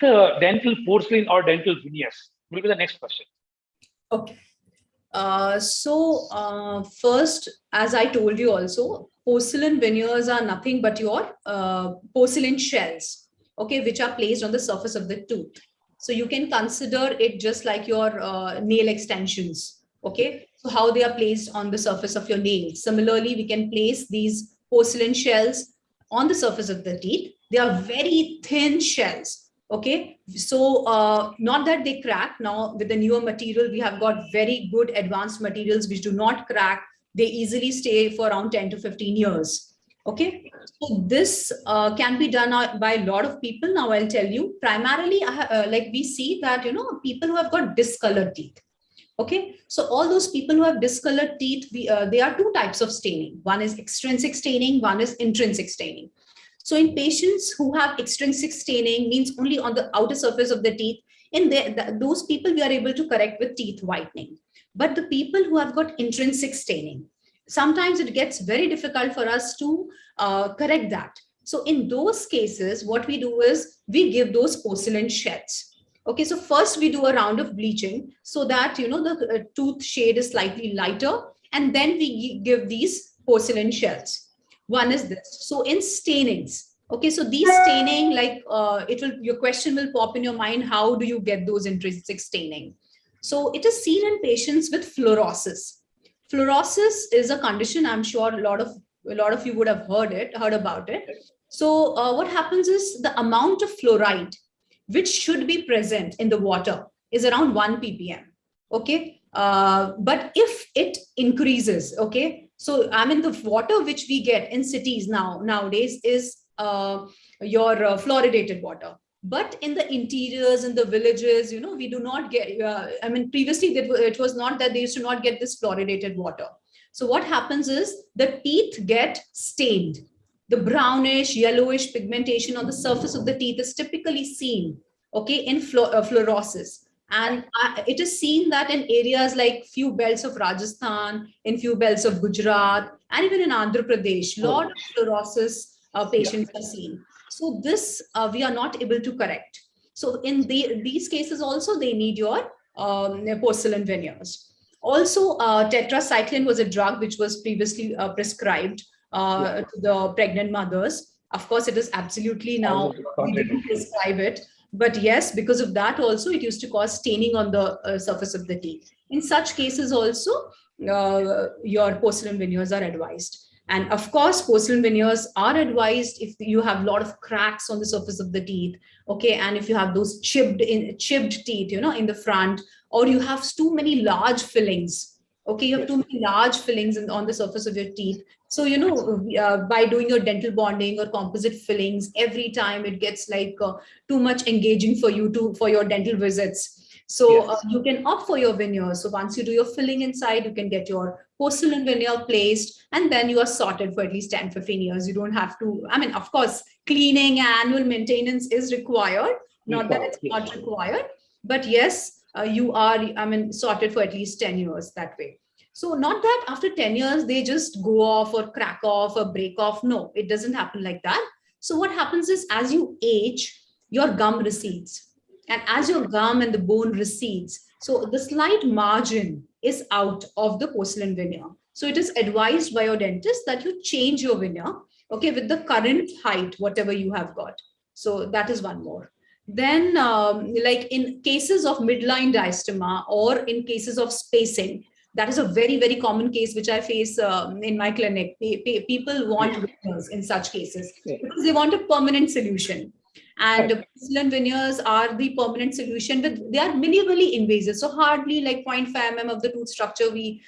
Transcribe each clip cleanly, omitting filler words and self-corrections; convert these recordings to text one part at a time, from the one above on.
dental porcelain or dental veneers? Will be the next question. Okay. First, as I told you also, porcelain veneers are nothing but your porcelain shells, okay, which are placed on the surface of the tooth. So you can consider it just like your nail extensions, okay? So how they are placed on the surface of your nail. Similarly, we can place these porcelain shells on the surface of the teeth. They are very thin shells, okay? So not that they crack. Now with the newer material, we have got very good advanced materials which do not crack. They easily stay for around 10 to 15 years. Okay, so this can be done by a lot of people. Now I'll tell you, primarily like we see that, you know, people who have got discolored teeth. Okay, so all those people who have discolored teeth, there are two types of staining. One is extrinsic staining, one is intrinsic staining. So in patients who have extrinsic staining, means only on the outer surface of the teeth, in those people we are able to correct with teeth whitening. But the people who have got intrinsic staining, sometimes it gets very difficult for us to correct that. So in those cases, what we do is we give those porcelain shells. Okay, so first we do a round of bleaching so that, you know, the tooth shade is slightly lighter, and then we give these porcelain shells. One is this. So in stainings, okay, so these staining, like your question will pop in your mind, how do you get those intrinsic staining? So it is seen in patients with fluorosis. Fluorosis is a condition, I'm sure a lot of you would have heard about it. So what happens is the amount of fluoride which should be present in the water is around 1 ppm. Okay, but if it increases, okay, so I mean the water which we get in cities nowadays is your fluoridated water. But in the interiors, in the villages, you know, we do not get, I mean, previously it was not that they used to not get this fluoridated water. So what happens is the teeth get stained. The brownish, yellowish pigmentation on the surface of the teeth is typically seen, okay, in fluorosis. And it is seen that in areas like few belts of Rajasthan, in few belts of Gujarat, and even in Andhra Pradesh, lot of fluorosis patients are seen. So this we are not able to correct. So in these cases also, they need your porcelain veneers. Also, tetracycline was a drug which was previously prescribed to the pregnant mothers. Of course, it is absolutely now, we didn't prescribe it. But yes, because of that also, it used to cause staining on the surface of the teeth. In such cases also, your porcelain veneers are advised. And of course, porcelain veneers are advised if you have a lot of cracks on the surface of the teeth, okay, and if you have those chipped teeth, you know, in the front, or you have too many large fillings, okay, you have too many large fillings on the surface of your teeth. So, you know, by doing your dental bonding or composite fillings, every time it gets like too much engaging for you for your dental visits. So you can opt for your veneer. So once you do your filling inside, you can get your porcelain veneer placed, and then you are sorted for at least 10, 15 years. You don't have to, I mean, of course, cleaning and annual maintenance is required, not that it's not required, but yes, you are, I mean, sorted for at least 10 years that way. So not that after 10 years, they just go off or crack off or break off. No, it doesn't happen like that. So what happens is as you age, your gum recedes. And as your gum and the bone recedes, so the slight margin is out of the porcelain veneer. So it is advised by your dentist that you change your veneer, okay, with the current height, whatever you have got. So that is one more. Then like in cases of midline diastema or in cases of spacing, that is a very, very common case which I face in my clinic. People want veneers in such cases because they want a permanent solution. And porcelain veneers are the permanent solution, but they are minimally invasive. So hardly like 0.5 mm of the tooth structure we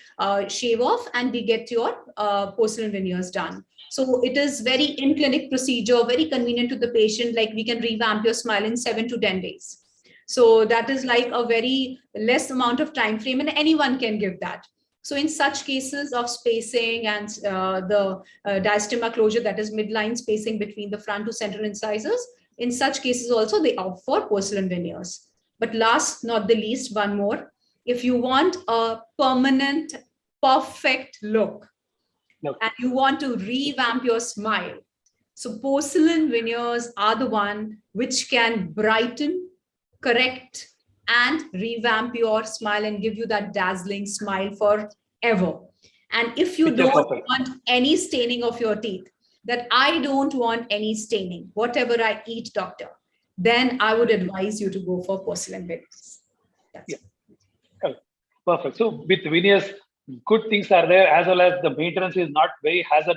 shave off, and we get your porcelain veneers done. So it is very in-clinic procedure, very convenient to the patient. Like we can revamp your smile in 7 to 10 days. So that is like a very less amount of time frame, and anyone can give that. So in such cases of spacing and the diastema closure, that is midline spacing between the front to central incisors, in such cases also they opt for porcelain veneers. But last not the least, one more. If you want a permanent, perfect look, and you want to revamp your smile, So porcelain veneers are the one which can brighten, correct, and revamp your smile and give you that dazzling smile forever. And if you Picture don't perfect. want any staining of your teeth, that I don't want any staining, whatever I eat, doctor, then I would advise you to go for porcelain veneers. That's Yeah. it. Correct. Perfect. So with veneers, good things are there, as well as the maintenance is not very hazard